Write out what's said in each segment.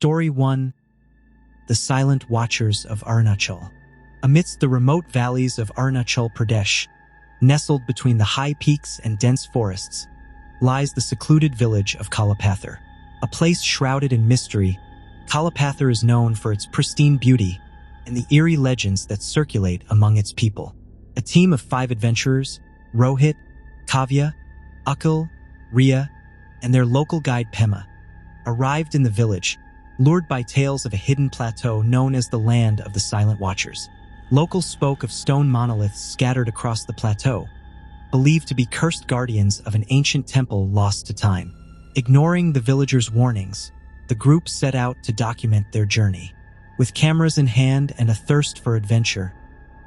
Story 1: The Silent Watchers of Arunachal. Amidst the remote valleys of Arunachal Pradesh, nestled between the high peaks and dense forests, lies the secluded village of Kalapathar. A place shrouded in mystery, Kalapathar is known for its pristine beauty and the eerie legends that circulate among its people. A team of 5 adventurers, Rohit, Kavya, Akhil, Riya, and their local guide Pema, arrived in the village, lured by tales of a hidden plateau known as the Land of the Silent Watchers. Locals spoke of stone monoliths scattered across the plateau, believed to be cursed guardians of an ancient temple lost to time. Ignoring the villagers' warnings, the group set out to document their journey. With cameras in hand and a thirst for adventure,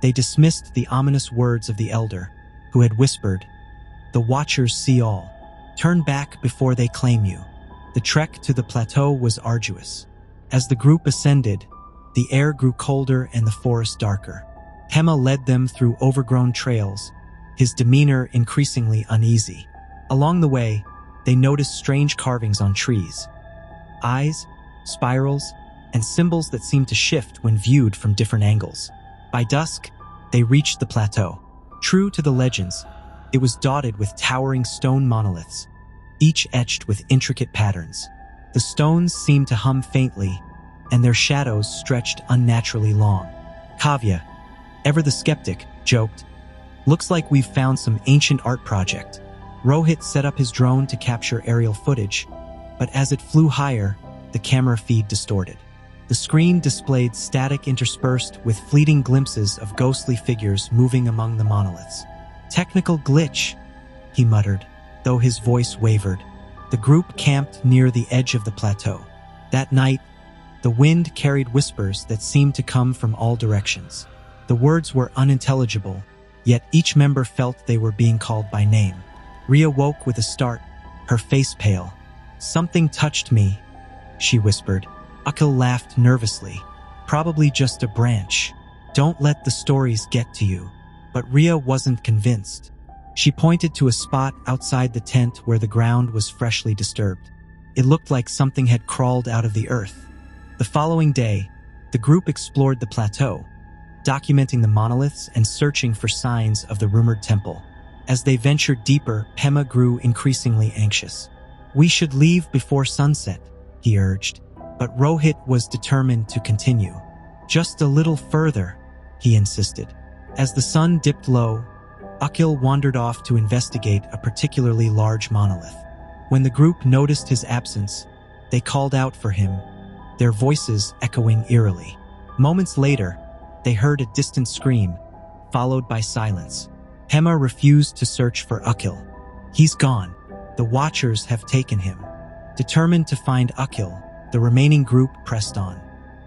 they dismissed the ominous words of the elder, who had whispered, "The Watchers see all. Turn back before they claim you." The trek to the plateau was arduous. As the group ascended, the air grew colder and the forest darker. Pema led them through overgrown trails, his demeanor increasingly uneasy. Along the way, they noticed strange carvings on trees. Eyes, spirals, and symbols that seemed to shift when viewed from different angles. By dusk, they reached the plateau. True to the legends, it was dotted with towering stone monoliths, each etched with intricate patterns. The stones seemed to hum faintly, and their shadows stretched unnaturally long. Kavya, ever the skeptic, joked, "Looks like we've found some ancient art project." Rohit set up his drone to capture aerial footage, but as it flew higher, the camera feed distorted. The screen displayed static interspersed with fleeting glimpses of ghostly figures moving among the monoliths. "Technical glitch," he muttered, though his voice wavered. The group camped near the edge of the plateau. That night, the wind carried whispers that seemed to come from all directions. The words were unintelligible, yet each member felt they were being called by name. Riya woke with a start, her face pale. "Something touched me," she whispered. Akhil laughed nervously. "Probably just a branch. Don't let the stories get to you." But Riya wasn't convinced. She pointed to a spot outside the tent where the ground was freshly disturbed. It looked like something had crawled out of the earth. The following day, the group explored the plateau, documenting the monoliths and searching for signs of the rumored temple. As they ventured deeper, Pema grew increasingly anxious. "We should leave before sunset," he urged, but Rohit was determined to continue. "Just a little further," he insisted. As the sun dipped low, Akhil wandered off to investigate a particularly large monolith. When the group noticed his absence, they called out for him, their voices echoing eerily. Moments later, they heard a distant scream, followed by silence. Pema refused to search for Akhil. "He's gone. The Watchers have taken him." Determined to find Akhil, the remaining group pressed on.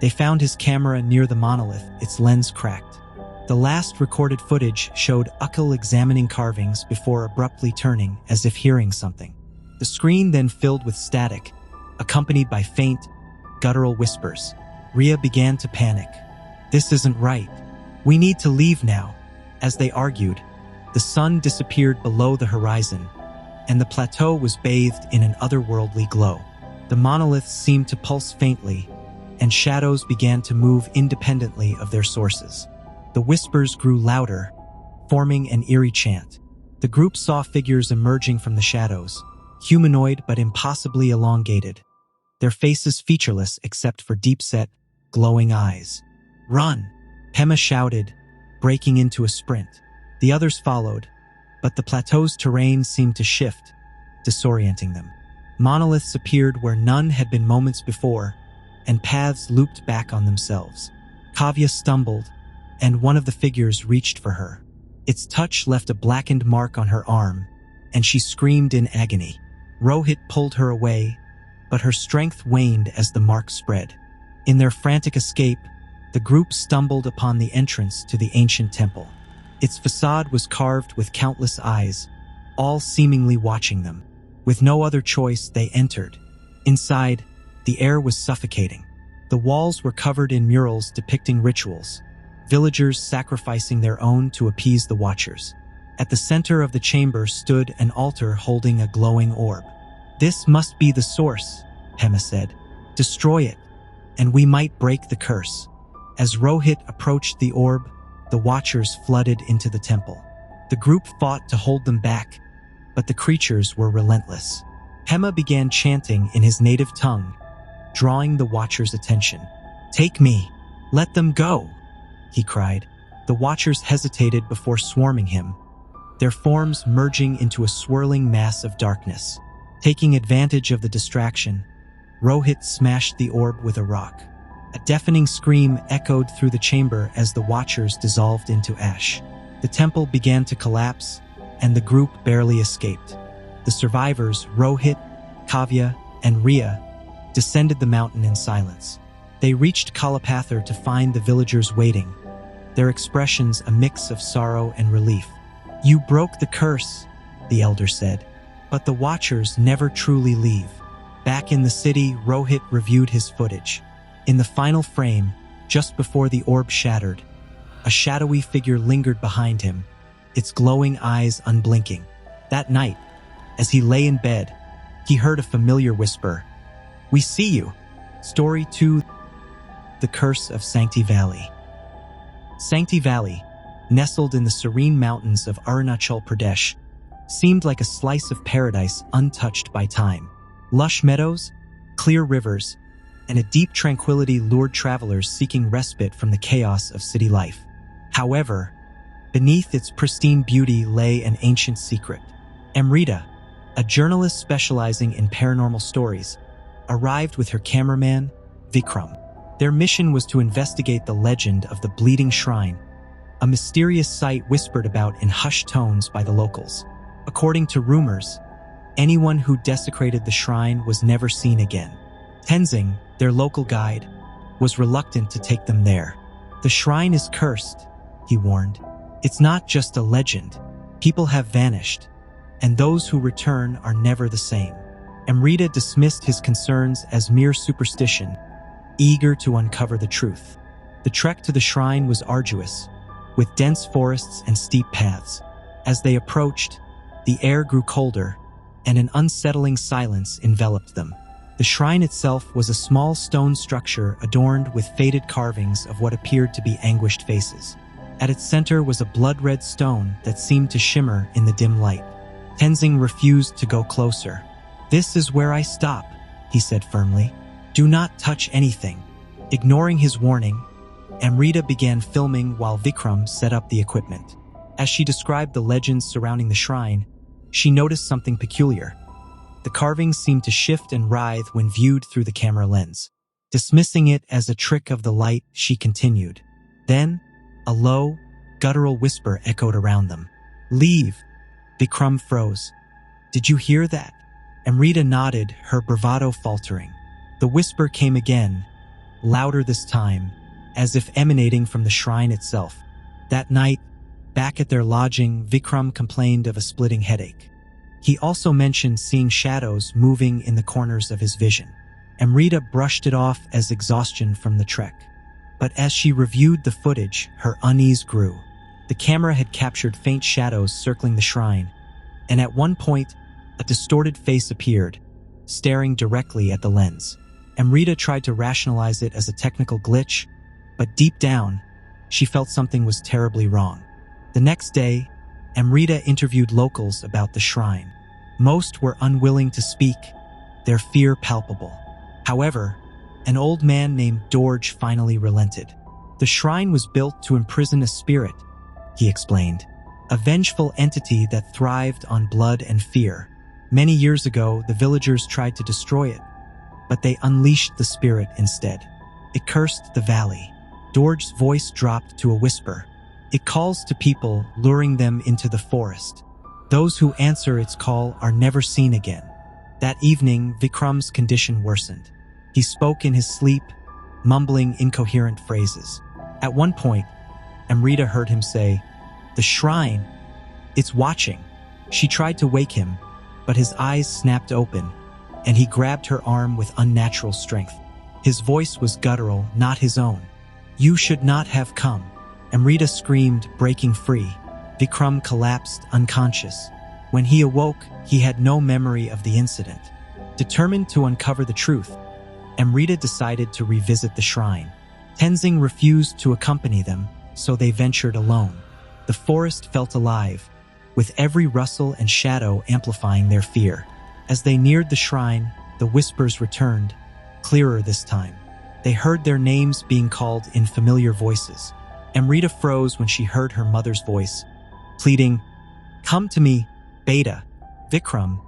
They found his camera near the monolith, its lens cracked. The last recorded footage showed Akhil examining carvings before abruptly turning as if hearing something. The screen then filled with static, accompanied by faint, guttural whispers. Riya began to panic. "This isn't right. We need to leave now." As they argued, the sun disappeared below the horizon, and the plateau was bathed in an otherworldly glow. The monoliths seemed to pulse faintly, and shadows began to move independently of their sources. The whispers grew louder, forming an eerie chant. The group saw figures emerging from the shadows, humanoid but impossibly elongated, their faces featureless except for deep-set, glowing eyes. "Run!" Pema shouted, breaking into a sprint. The others followed, but the plateau's terrain seemed to shift, disorienting them. Monoliths appeared where none had been moments before, and paths looped back on themselves. Kavya stumbled, and one of the figures reached for her. Its touch left a blackened mark on her arm, and she screamed in agony. Rohit pulled her away, but her strength waned as the mark spread. In their frantic escape, the group stumbled upon the entrance to the ancient temple. Its facade was carved with countless eyes, all seemingly watching them. With no other choice, they entered. Inside, the air was suffocating. The walls were covered in murals depicting rituals, villagers sacrificing their own to appease the Watchers. At the center of the chamber stood an altar holding a glowing orb. "This must be the source," Pema said. "Destroy it." and we might break the curse. As Rohit approached the orb, the Watchers flooded into the temple. The group fought to hold them back, but the creatures were relentless. Hema began chanting in his native tongue, drawing the Watchers' attention. "Take me! Let them go!" he cried. The Watchers hesitated before swarming him, their forms merging into a swirling mass of darkness. Taking advantage of the distraction, Rohit smashed the orb with a rock. A deafening scream echoed through the chamber as the Watchers dissolved into ash. The temple began to collapse, and the group barely escaped. The survivors, Rohit, Kavya, and Riya, descended the mountain in silence. They reached Kalapathar to find the villagers waiting, their expressions a mix of sorrow and relief. "You broke the curse," the elder said, "but the Watchers never truly leave." Back in the city, Rohit reviewed his footage. In the final frame, just before the orb shattered, a shadowy figure lingered behind him, its glowing eyes unblinking. That night, as he lay in bed, he heard a familiar whisper, "We see you." Story 2: The Curse of Sangti Valley. Sangti Valley, nestled in the serene mountains of Arunachal Pradesh, seemed like a slice of paradise untouched by time. Lush meadows, clear rivers, and a deep tranquility lured travelers seeking respite from the chaos of city life. However, beneath its pristine beauty lay an ancient secret. Amrita, a journalist specializing in paranormal stories, arrived with her cameraman, Vikram. Their mission was to investigate the legend of the Bleeding Shrine, a mysterious site whispered about in hushed tones by the locals. According to rumors, anyone who desecrated the shrine was never seen again. Tenzing, their local guide, was reluctant to take them there. "The shrine is cursed," he warned. "It's not just a legend. People have vanished, and those who return are never the same." Amrita dismissed his concerns as mere superstition, eager to uncover the truth. The trek to the shrine was arduous, with dense forests and steep paths. As they approached, the air grew colder, and an unsettling silence enveloped them. The shrine itself was a small stone structure adorned with faded carvings of what appeared to be anguished faces. At its center was a blood-red stone that seemed to shimmer in the dim light. Tenzing refused to go closer. "This is where I stop," he said firmly. "Do not touch anything." Ignoring his warning, Amrita began filming while Vikram set up the equipment. As she described the legends surrounding the shrine, she noticed something peculiar. The carvings seemed to shift and writhe when viewed through the camera lens. Dismissing it as a trick of the light, she continued. Then, a low, guttural whisper echoed around them. "Leave." Vikram froze. "Did you hear that?" Amrita nodded, her bravado faltering. The whisper came again, louder this time, as if emanating from the shrine itself. That night, back at their lodging, Vikram complained of a splitting headache. He also mentioned seeing shadows moving in the corners of his vision. Amrita brushed it off as exhaustion from the trek. But as she reviewed the footage, her unease grew. The camera had captured faint shadows circling the shrine, and at one point, a distorted face appeared, staring directly at the lens. Amrita tried to rationalize it as a technical glitch, but deep down, she felt something was terribly wrong. The next day, Amrita interviewed locals about the shrine. Most were unwilling to speak, their fear palpable. However, an old man named Dorj finally relented. "The shrine was built to imprison a spirit," he explained, "a vengeful entity that thrived on blood and fear. Many years ago, the villagers tried to destroy it, but they unleashed the spirit instead. It cursed the valley." Dorj's voice dropped to a whisper. "It calls to people, luring them into the forest. Those who answer its call are never seen again." That evening, Vikram's condition worsened. He spoke in his sleep, mumbling incoherent phrases. At one point, Amrita heard him say, "The shrine, it's watching." She tried to wake him, but his eyes snapped open, and he grabbed her arm with unnatural strength. His voice was guttural, not his own. "You should not have come." Amrita screamed, breaking free. Vikram collapsed, unconscious. When he awoke, he had no memory of the incident. Determined to uncover the truth, Amrita decided to revisit the shrine. Tenzing refused to accompany them, so they ventured alone. The forest felt alive, with every rustle and shadow amplifying their fear. As they neared the shrine, the whispers returned, clearer this time. They heard their names being called in familiar voices. Amrita froze when she heard her mother's voice, pleading, "Come to me, Beta." Vikram,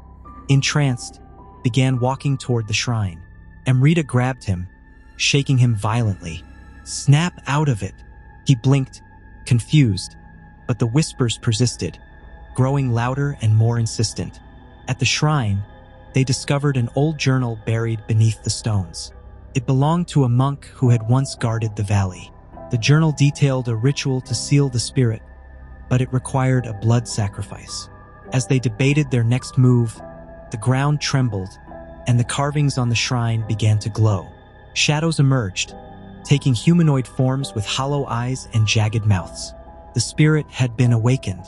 entranced, began walking toward the shrine. Amrita grabbed him, shaking him violently. "Snap out of it." He blinked, confused, but the whispers persisted, growing louder and more insistent. At the shrine, they discovered an old journal buried beneath the stones. It belonged to a monk who had once guarded the valley. The journal detailed a ritual to seal the spirit, but it required a blood sacrifice. As they debated their next move, the ground trembled, and the carvings on the shrine began to glow. Shadows emerged, taking humanoid forms with hollow eyes and jagged mouths. The spirit had been awakened.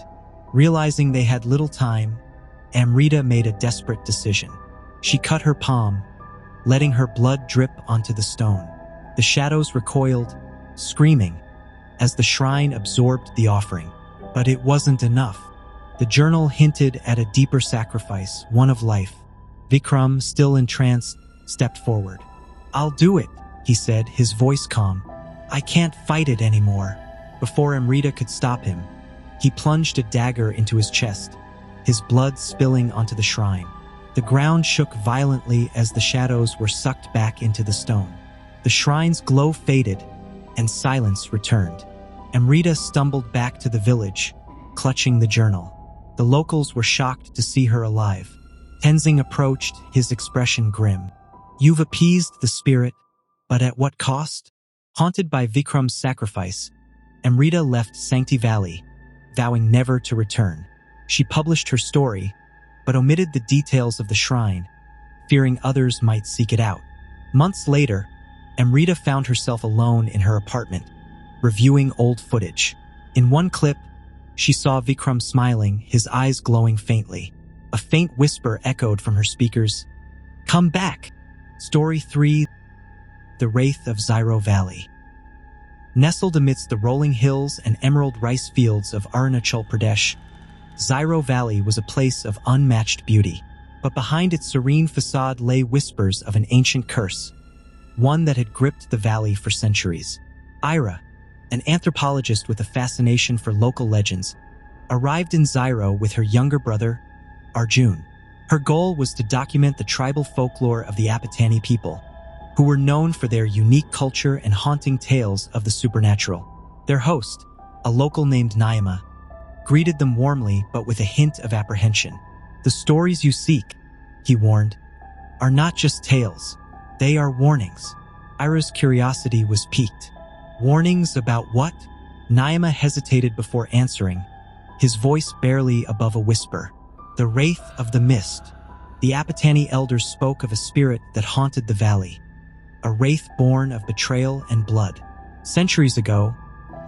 Realizing they had little time, Amrita made a desperate decision. She cut her palm, letting her blood drip onto the stone. The shadows recoiled, screaming, as the shrine absorbed the offering. But it wasn't enough. The journal hinted at a deeper sacrifice, one of life. Vikram, still entranced, stepped forward. "I'll do it," he said, his voice calm. "I can't fight it anymore." Before Amrita could stop him, he plunged a dagger into his chest, his blood spilling onto the shrine. The ground shook violently as the shadows were sucked back into the stone. The shrine's glow faded, and silence returned. Amrita stumbled back to the village, clutching the journal. The locals were shocked to see her alive. Tenzing approached, his expression grim. "You've appeased the spirit, but at what cost?" Haunted by Vikram's sacrifice, Amrita left Sangti Valley, vowing never to return. She published her story, but omitted the details of the shrine, fearing others might seek it out. Months later, Amrita found herself alone in her apartment, reviewing old footage. In one clip, she saw Vikram smiling, his eyes glowing faintly. A faint whisper echoed from her speakers, "Come back!" Story 3: The Wraith of Zyro Valley. Nestled amidst the rolling hills and emerald rice fields of Arunachal Pradesh, Zyro Valley was a place of unmatched beauty. But behind its serene facade lay whispers of an ancient curse, one that had gripped the valley for centuries. Ira, an anthropologist with a fascination for local legends, arrived in Zyro with her younger brother, Arjun. Her goal was to document the tribal folklore of the Apatani people, who were known for their unique culture and haunting tales of the supernatural. Their host, a local named Naima, greeted them warmly but with a hint of apprehension. "The stories you seek," he warned, "are not just tales. They are warnings." Ira's curiosity was piqued. "Warnings about what?" Naima hesitated before answering, his voice barely above a whisper. "The Wraith of the Mist." The Apatani elders spoke of a spirit that haunted the valley, a wraith born of betrayal and blood. Centuries ago,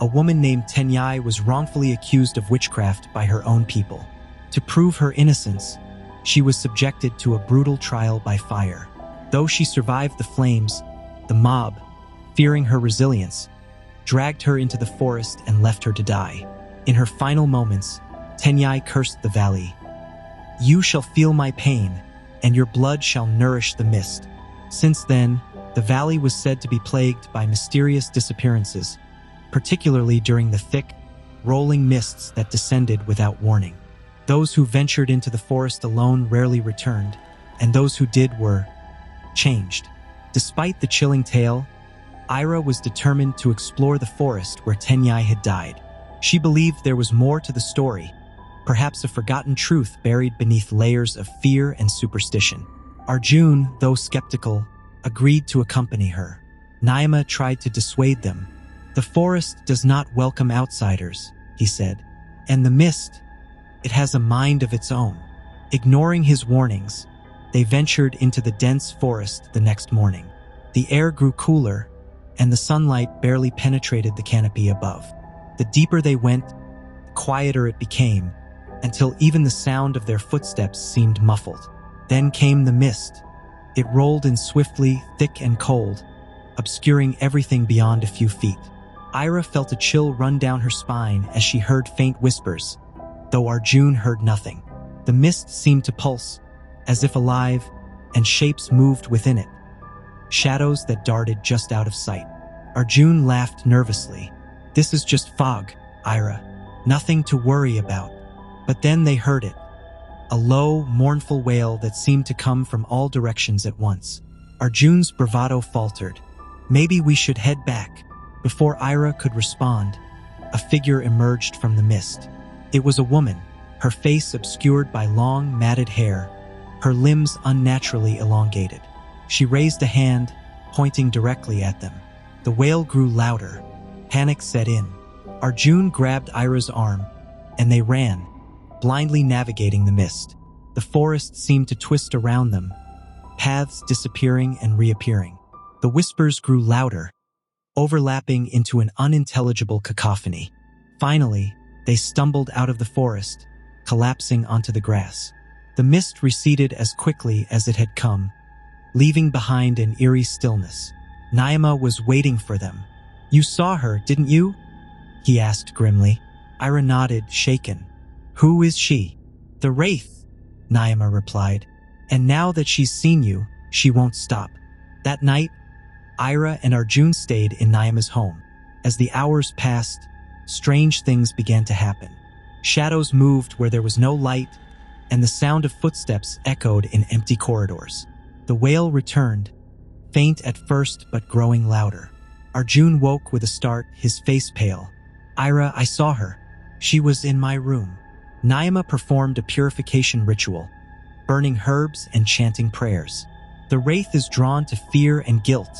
a woman named Tenyai was wrongfully accused of witchcraft by her own people. To prove her innocence, she was subjected to a brutal trial by fire. Though she survived the flames, the mob, fearing her resilience, dragged her into the forest and left her to die. In her final moments, Tenyai cursed the valley. "You shall feel my pain, and your blood shall nourish the mist." Since then, the valley was said to be plagued by mysterious disappearances, particularly during the thick, rolling mists that descended without warning. Those who ventured into the forest alone rarely returned, and those who did were changed. Despite the chilling tale, Ira was determined to explore the forest where Tenyai had died. She believed there was more to the story, perhaps a forgotten truth buried beneath layers of fear and superstition. Arjun, though skeptical, agreed to accompany her. Naima tried to dissuade them. "The forest does not welcome outsiders," he said. "And the mist, it has a mind of its own." Ignoring his warnings, they ventured into the dense forest the next morning. The air grew cooler, and the sunlight barely penetrated the canopy above. The deeper they went, the quieter it became, until even the sound of their footsteps seemed muffled. Then came the mist, It rolled in swiftly, thick and cold, obscuring everything beyond a few feet. Ira felt a chill run down her spine as she heard faint whispers, though Arjun heard nothing. The mist seemed to pulse, as if alive, and shapes moved within it. Shadows that darted just out of sight. Arjun laughed nervously. "This is just fog, Ira. Nothing to worry about." But then they heard it. A low, mournful wail that seemed to come from all directions at once. Arjun's bravado faltered. "Maybe we should head back." Before Ira could respond, a figure emerged from the mist. It was a woman, her face obscured by long, matted hair, her limbs unnaturally elongated. She raised a hand, pointing directly at them. The wail grew louder. Panic set in. Arjun grabbed Ira's arm, and they ran, blindly navigating the mist. The forest seemed to twist around them, paths disappearing and reappearing. The whispers grew louder, overlapping into an unintelligible cacophony. Finally, they stumbled out of the forest, collapsing onto the grass. The mist receded as quickly as it had come, leaving behind an eerie stillness. Naima was waiting for them. "You saw her, didn't you?" he asked grimly. Ira nodded, shaken. "Who is she?" "The Wraith," Naima replied. "And now that she's seen you, she won't stop." That night, Ira and Arjun stayed in Naima's home. As the hours passed, strange things began to happen. Shadows moved where there was no light, and the sound of footsteps echoed in empty corridors. The wail returned, faint at first but growing louder. Arjun woke with a start, his face pale. "Ira, I saw her. She was in my room." Naima performed a purification ritual, burning herbs and chanting prayers. "The Wraith is drawn to fear and guilt,"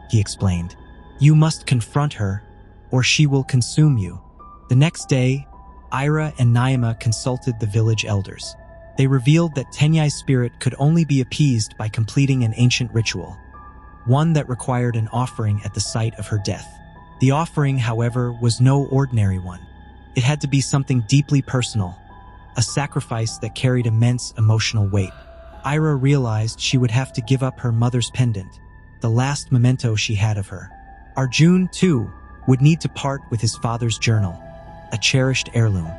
he explained. "You must confront her, or she will consume you." The next day, Ira and Naima consulted the village elders. They revealed that Tenyai's spirit could only be appeased by completing an ancient ritual, one that required an offering at the site of her death. The offering, however, was no ordinary one. It had to be something deeply personal, a sacrifice that carried immense emotional weight. Ira realized she would have to give up her mother's pendant, the last memento she had of her. Arjun, too, would need to part with his father's journal, a cherished heirloom.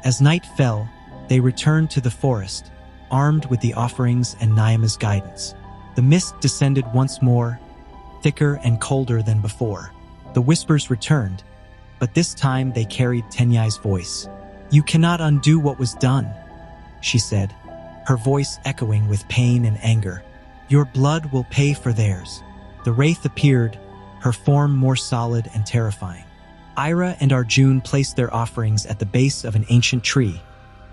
As night fell, they returned to the forest, armed with the offerings and Naima's guidance. The mist descended once more, thicker and colder than before. The whispers returned, but this time they carried Tenyai's voice. "You cannot undo what was done," she said, her voice echoing with pain and anger. "Your blood will pay for theirs." The Wraith appeared, her form more solid and terrifying. Ira and Arjun placed their offerings at the base of an ancient tree,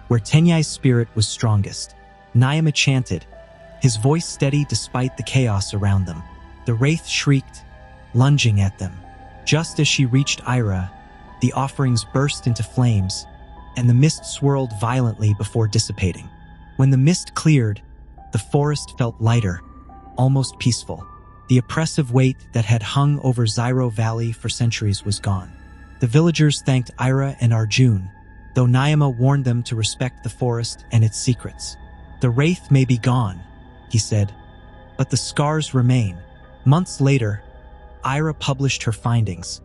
where Tenyai's spirit was strongest. Naima chanted, his voice steady despite the chaos around them. The Wraith shrieked, lunging at them. Just as she reached Ira, the offerings burst into flames, and the mist swirled violently before dissipating. When the mist cleared, the forest felt lighter, almost peaceful. The oppressive weight that had hung over Zyro Valley for centuries was gone. The villagers thanked Ira and Arjun, though Naima warned them to respect the forest and its secrets. "The Wraith may be gone," he said, "but the scars remain." Months later, Ira published her findings,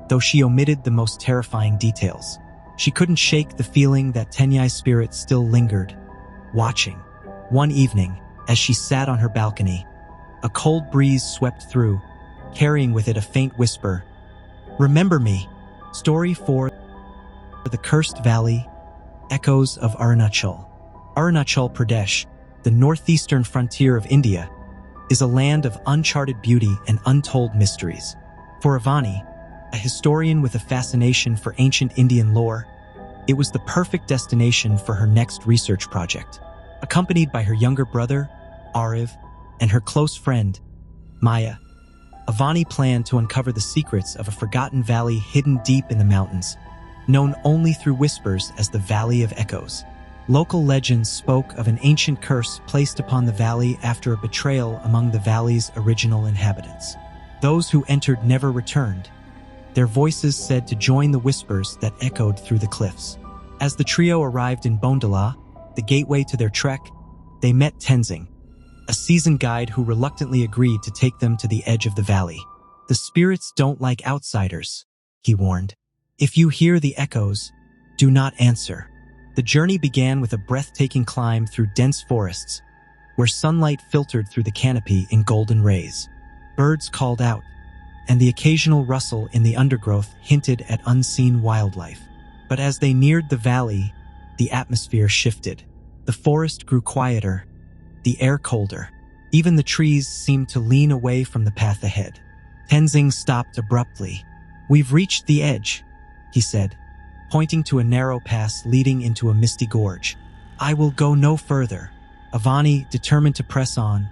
though she omitted the most terrifying details. She couldn't shake the feeling that Tenyai's spirit still lingered, watching. One evening, as she sat on her balcony, a cold breeze swept through, carrying with it a faint whisper. "Remember me." Story 4: The Cursed Valley, Echoes of Arunachal. Arunachal Pradesh, the northeastern frontier of India, is a land of uncharted beauty and untold mysteries. For Avani, a historian with a fascination for ancient Indian lore, it was the perfect destination for her next research project. Accompanied by her younger brother, Ariv, and her close friend, Maya, Avani planned to uncover the secrets of a forgotten valley hidden deep in the mountains, known only through whispers as the Valley of Echoes. Local legends spoke of an ancient curse placed upon the valley after a betrayal among the valley's original inhabitants. Those who entered never returned, their voices said to join the whispers that echoed through the cliffs. As the trio arrived in Bondala, the gateway to their trek, they met Tenzing, a seasoned guide who reluctantly agreed to take them to the edge of the valley. "The spirits don't like outsiders," he warned. "If you hear the echoes, do not answer." The journey began with a breathtaking climb through dense forests, where sunlight filtered through the canopy in golden rays. Birds called out, and the occasional rustle in the undergrowth hinted at unseen wildlife. But as they neared the valley, the atmosphere shifted. The forest grew quieter, the air colder. Even the trees seemed to lean away from the path ahead. Tenzing stopped abruptly. "We've reached the edge," he said, pointing to a narrow pass leading into a misty gorge. "I will go no further." Avani, determined to press on,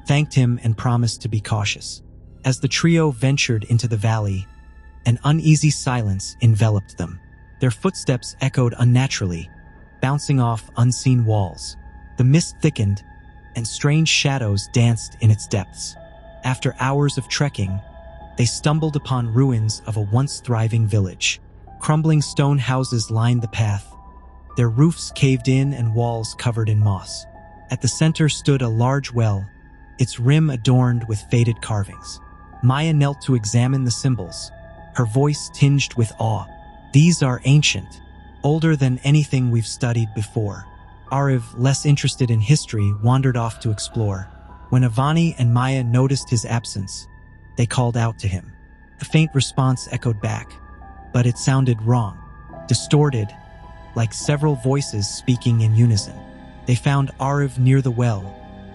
thanked him and promised to be cautious. As the trio ventured into the valley, an uneasy silence enveloped them. Their footsteps echoed unnaturally, bouncing off unseen walls. The mist thickened, and strange shadows danced in its depths. After hours of trekking, they stumbled upon ruins of a once thriving village. Crumbling stone houses lined the path, their roofs caved in and walls covered in moss. At the center stood a large well, its rim adorned with faded carvings. Maya knelt to examine the symbols, her voice tinged with awe. "These are ancient, older than anything we've studied before." Ariv, less interested in history, wandered off to explore. When Avani and Maya noticed his absence, they called out to him. A faint response echoed back, but it sounded wrong, distorted, like several voices speaking in unison. They found Ariv near the well,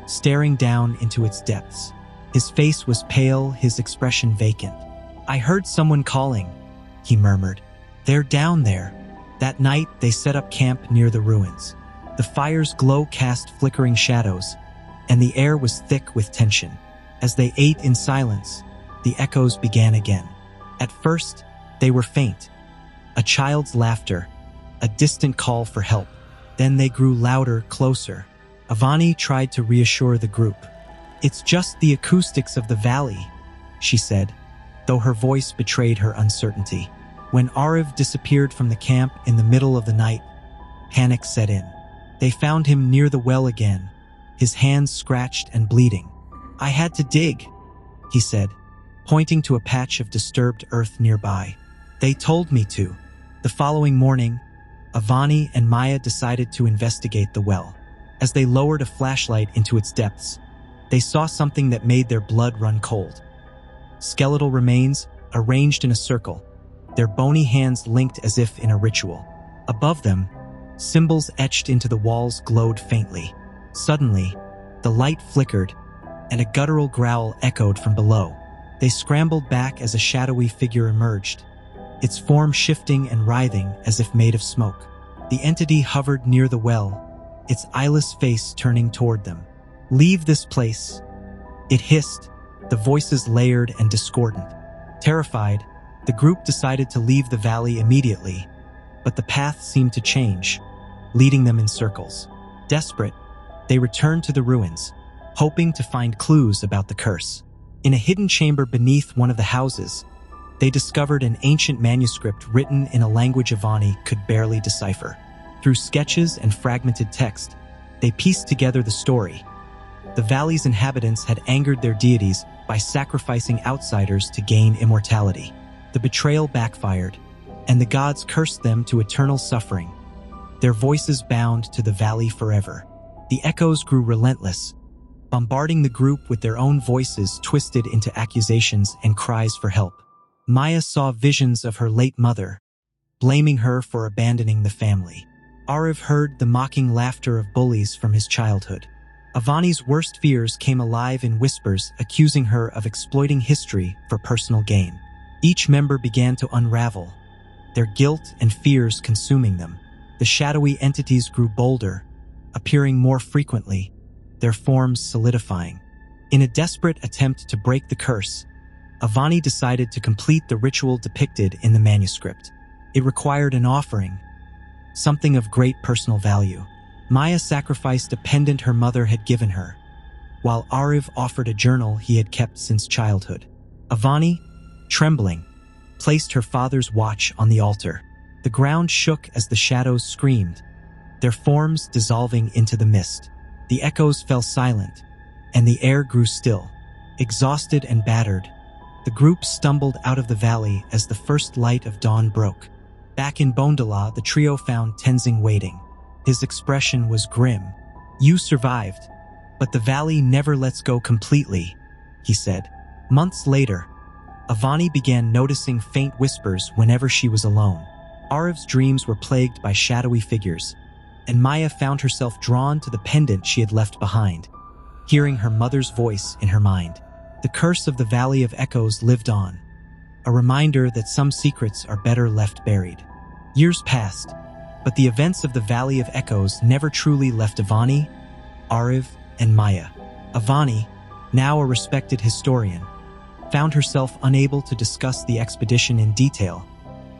staring down into its depths. His face was pale, his expression vacant. "I heard someone calling," he murmured. "They're down there." That night, they set up camp near the ruins. The fire's glow cast flickering shadows, and the air was thick with tension. As they ate in silence, the echoes began again. At first, they were faint, a child's laughter, a distant call for help. Then they grew louder, closer. Avani tried to reassure the group. "It's just the acoustics of the valley," she said, though her voice betrayed her uncertainty. When Ariv disappeared from the camp in the middle of the night, panic set in. They found him near the well again, his hands scratched and bleeding. "I had to dig," he said, pointing to a patch of disturbed earth nearby. "They told me to." The following morning, Avani and Maya decided to investigate the well. As they lowered a flashlight into its depths, they saw something that made their blood run cold. Skeletal remains arranged in a circle, their bony hands linked as if in a ritual. Above them, symbols etched into the walls glowed faintly. Suddenly, the light flickered, and a guttural growl echoed from below. They scrambled back as a shadowy figure emerged, its form shifting and writhing as if made of smoke. The entity hovered near the well, its eyeless face turning toward them. "Leave this place," it hissed, the voices layered and discordant. Terrified, the group decided to leave the valley immediately, but the path seemed to change, leading them in circles. Desperate, they returned to the ruins, hoping to find clues about the curse. In a hidden chamber beneath one of the houses, they discovered an ancient manuscript written in a language Avani could barely decipher. Through sketches and fragmented text, they pieced together the story. The valley's inhabitants had angered their deities by sacrificing outsiders to gain immortality. The betrayal backfired, and the gods cursed them to eternal suffering, their voices bound to the valley forever. The echoes grew relentless, bombarding the group with their own voices twisted into accusations and cries for help. Maya saw visions of her late mother, blaming her for abandoning the family. Ariv heard the mocking laughter of bullies from his childhood. Avani's worst fears came alive in whispers, accusing her of exploiting history for personal gain. Each member began to unravel, their guilt and fears consuming them. The shadowy entities grew bolder, appearing more frequently, their forms solidifying. In a desperate attempt to break the curse, Avani decided to complete the ritual depicted in the manuscript. It required an offering, something of great personal value. Maya sacrificed a pendant her mother had given her, while Ariv offered a journal he had kept since childhood. Avani, trembling, placed her father's watch on the altar. The ground shook as the shadows screamed, their forms dissolving into the mist. The echoes fell silent, and the air grew still. Exhausted and battered, the group stumbled out of the valley as the first light of dawn broke. Back in Bondala, the trio found Tenzing waiting. His expression was grim. "You survived, but the valley never lets go completely," he said. Months later, Avani began noticing faint whispers whenever she was alone. Ariv's dreams were plagued by shadowy figures, and Maya found herself drawn to the pendant she had left behind, hearing her mother's voice in her mind. The curse of the Valley of Echoes lived on, a reminder that some secrets are better left buried. Years passed, but the events of the Valley of Echoes never truly left Avani, Ariv, and Maya. Avani, now a respected historian, found herself unable to discuss the expedition in detail,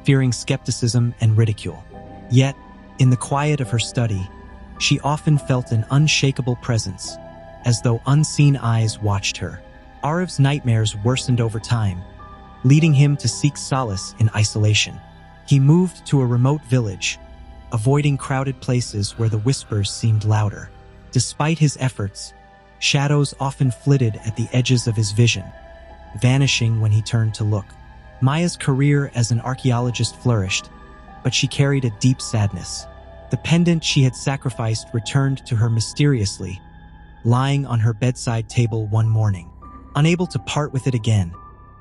fearing skepticism and ridicule. Yet, in the quiet of her study, she often felt an unshakable presence, as though unseen eyes watched her. Ariv's nightmares worsened over time, leading him to seek solace in isolation. He moved to a remote village, avoiding crowded places where the whispers seemed louder. Despite his efforts, shadows often flitted at the edges of his vision, vanishing when he turned to look. Maya's career as an archaeologist flourished, but she carried a deep sadness. The pendant she had sacrificed returned to her mysteriously, lying on her bedside table one morning. Unable to part with it again,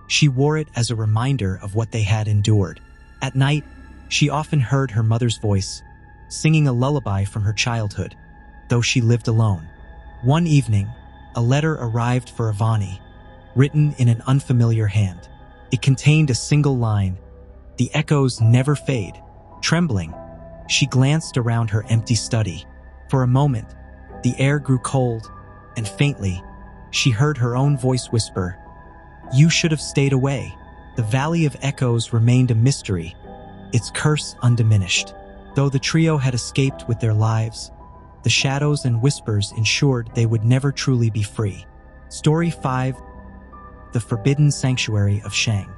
she wore it as a reminder of what they had endured. At night, she often heard her mother's voice, singing a lullaby from her childhood, though she lived alone. One evening, a letter arrived for Avani, written in an unfamiliar hand. It contained a single line, "The echoes never fade." Trembling, she glanced around her empty study. For a moment, the air grew cold, and faintly, she heard her own voice whisper, "You should have stayed away." The Valley of Echoes remained a mystery, its curse undiminished. Though the trio had escaped with their lives, the shadows and whispers ensured they would never truly be free. Story 5: The Forbidden Sanctuary of Siang.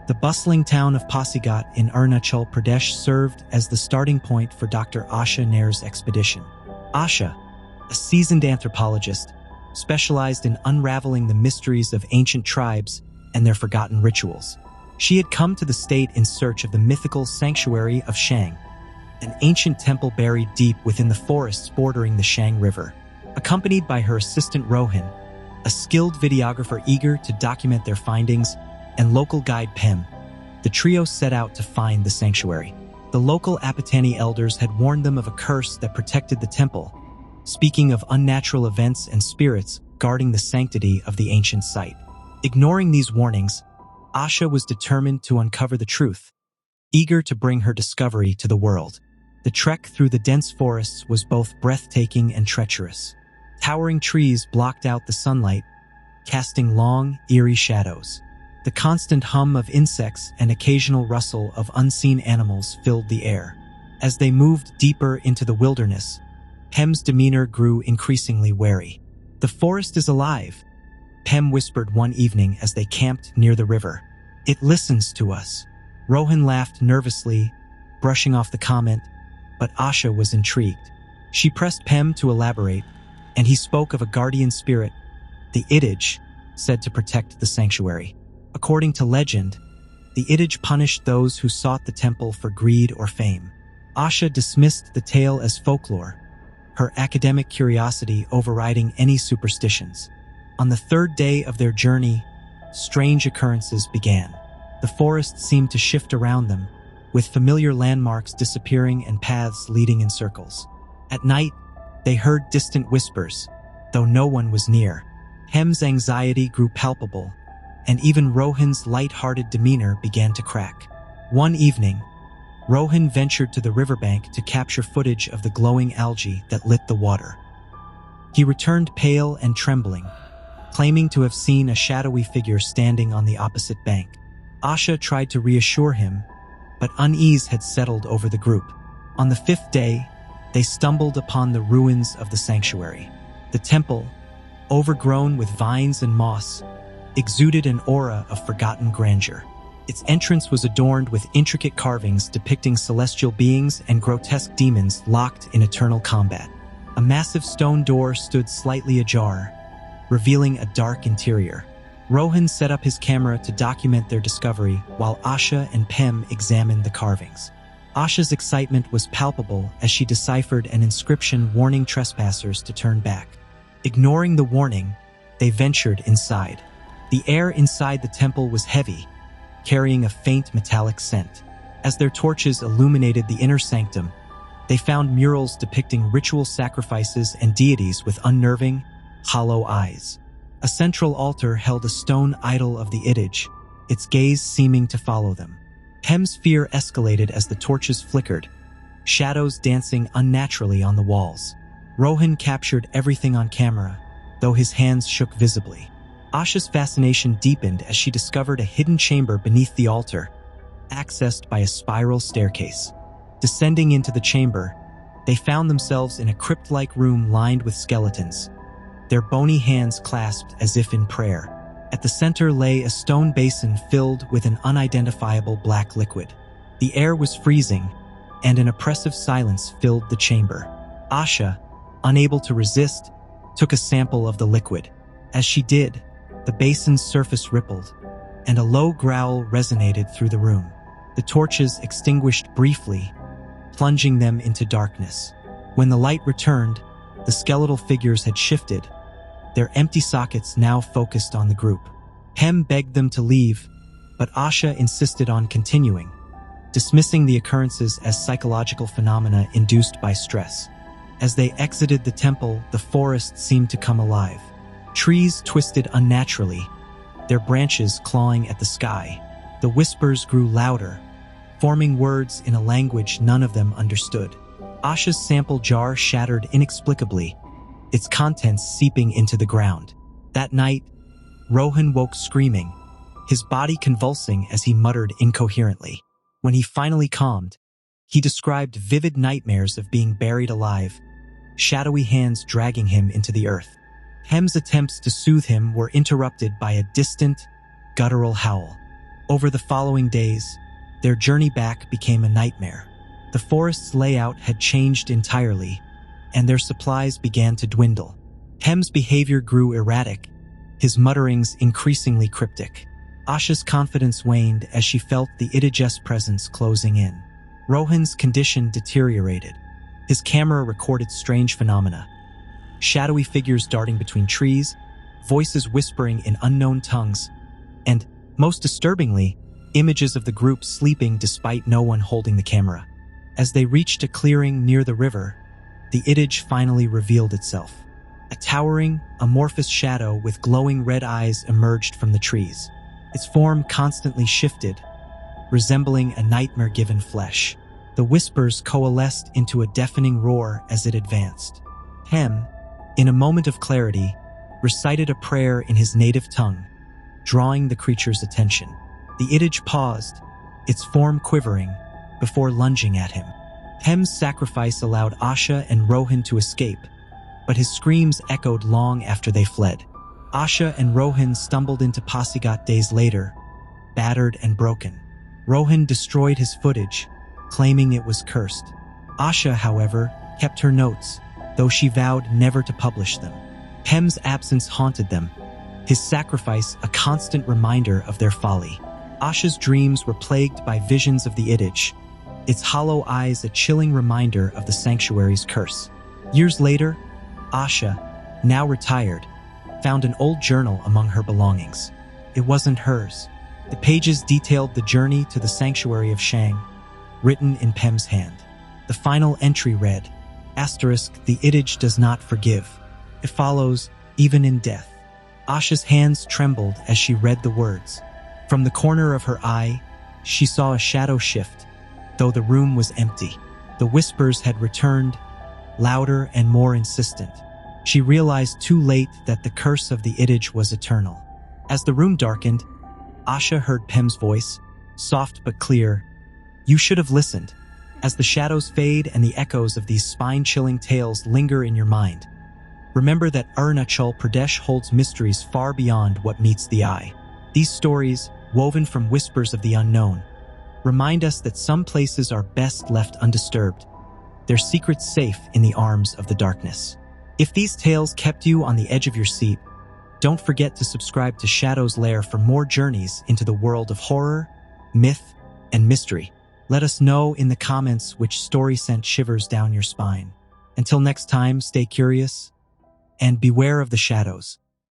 The bustling town of Pasigat in Arunachal Pradesh served as the starting point for Dr. Asha Nair's expedition. Asha, a seasoned anthropologist, specialized in unraveling the mysteries of ancient tribes and their forgotten rituals. She had come to the state in search of the mythical sanctuary of Siang, an ancient temple buried deep within the forests bordering the Siang River. Accompanied by her assistant Rohan, a skilled videographer eager to document their findings, and local guide Pem, the trio set out to find the sanctuary. The local Apatani elders had warned them of a curse that protected the temple, speaking of unnatural events and spirits guarding the sanctity of the ancient site. Ignoring these warnings, Asha was determined to uncover the truth, eager to bring her discovery to the world. The trek through the dense forests was both breathtaking and treacherous. Towering trees blocked out the sunlight, casting long, eerie shadows. The constant hum of insects and occasional rustle of unseen animals filled the air. As they moved deeper into the wilderness, Pem's demeanor grew increasingly wary. "The forest is alive," Pem whispered one evening as they camped near the river. "It listens to us." Rohan laughed nervously, brushing off the comment, but Asha was intrigued. She pressed Pem to elaborate, and he spoke of a guardian spirit, the Idij, said to protect the sanctuary. According to legend, the Idij punished those who sought the temple for greed or fame. Asha dismissed the tale as folklore, her academic curiosity overriding any superstitions. On the third day of their journey, strange occurrences began. The forest seemed to shift around them, with familiar landmarks disappearing and paths leading in circles. At night, they heard distant whispers, though no one was near. Pem's anxiety grew palpable, and even Rohan's light-hearted demeanor began to crack. One evening, Rohan ventured to the riverbank to capture footage of the glowing algae that lit the water. He returned pale and trembling, claiming to have seen a shadowy figure standing on the opposite bank. Asha tried to reassure him, but unease had settled over the group. On the fifth day, they stumbled upon the ruins of the sanctuary. The temple, overgrown with vines and moss, exuded an aura of forgotten grandeur. Its entrance was adorned with intricate carvings depicting celestial beings and grotesque demons locked in eternal combat. A massive stone door stood slightly ajar, revealing a dark interior. Rohan set up his camera to document their discovery while Asha and Pem examined the carvings. Asha's excitement was palpable as she deciphered an inscription warning trespassers to turn back. Ignoring the warning, they ventured inside. The air inside the temple was heavy, carrying a faint metallic scent. As their torches illuminated the inner sanctum, they found murals depicting ritual sacrifices and deities with unnerving, hollow eyes. A central altar held a stone idol of the Iddij, its gaze seeming to follow them. Pem's fear escalated as the torches flickered, shadows dancing unnaturally on the walls. Rohan captured everything on camera, though his hands shook visibly. Asha's fascination deepened as she discovered a hidden chamber beneath the altar, accessed by a spiral staircase. Descending into the chamber, they found themselves in a crypt-like room lined with skeletons, their bony hands clasped as if in prayer. At the center lay a stone basin filled with an unidentifiable black liquid. The air was freezing, and an oppressive silence filled the chamber. Asha, unable to resist, took a sample of the liquid. As she did, the basin's surface rippled, and a low growl resonated through the room. The torches extinguished briefly, plunging them into darkness. When the light returned, the skeletal figures had shifted, their empty sockets now focused on the group. Pem begged them to leave, but Asha insisted on continuing, dismissing the occurrences as psychological phenomena induced by stress. As they exited the temple, the forest seemed to come alive. Trees twisted unnaturally, their branches clawing at the sky. The whispers grew louder, forming words in a language none of them understood. Asha's sample jar shattered inexplicably, its contents seeping into the ground. That night, Rohan woke screaming, his body convulsing as he muttered incoherently. When he finally calmed, he described vivid nightmares of being buried alive, shadowy hands dragging him into the earth. Pem's attempts to soothe him were interrupted by a distant, guttural howl. Over the following days, their journey back became a nightmare. The forest's layout had changed entirely, and their supplies began to dwindle. Pem's behavior grew erratic, his mutterings increasingly cryptic. Asha's confidence waned as she felt the Iddij's presence closing in. Rohan's condition deteriorated. His camera recorded strange phenomena. Shadowy figures darting between trees, voices whispering in unknown tongues, and, most disturbingly, images of the group sleeping despite no one holding the camera. As they reached a clearing near the river, the Iddij finally revealed itself. A towering, amorphous shadow with glowing red eyes emerged from the trees. Its form constantly shifted, resembling a nightmare-given flesh. The whispers coalesced into a deafening roar as it advanced. Pem, in a moment of clarity, recited a prayer in his native tongue, drawing the creature's attention. The Iddij paused, its form quivering, before lunging at him. Pem's sacrifice allowed Asha and Rohan to escape, but his screams echoed long after they fled. Asha and Rohan stumbled into Pasigat days later, battered and broken. Rohan destroyed his footage, claiming it was cursed. Asha, however, kept her notes, though she vowed never to publish them. Pem's absence haunted them, his sacrifice a constant reminder of their folly. Asha's dreams were plagued by visions of the Iddij, its hollow eyes a chilling reminder of the sanctuary's curse. Years later, Asha, now retired, found an old journal among her belongings. It wasn't hers. The pages detailed the journey to the sanctuary of Siang, written in Pem's hand. The final entry read, "*The Iddij does not forgive. It follows, even in death." Asha's hands trembled as she read the words. From the corner of her eye, she saw a shadow shift, though the room was empty. The whispers had returned, louder and more insistent. She realized too late that the curse of the Iddij was eternal. As the room darkened, Asha heard Pem's voice, soft but clear. "You should have listened." As the shadows fade and the echoes of these spine-chilling tales linger in your mind, remember that Arunachal Pradesh holds mysteries far beyond what meets the eye. These stories, woven from whispers of the unknown, remind us that some places are best left undisturbed, their secrets safe in the arms of the darkness. If these tales kept you on the edge of your seat, Don't forget to subscribe to Shadow's Lair for more journeys into the world of horror, myth, and mystery. Let us know in the comments which story sent shivers down your spine. Until next time, stay curious and beware of the shadows.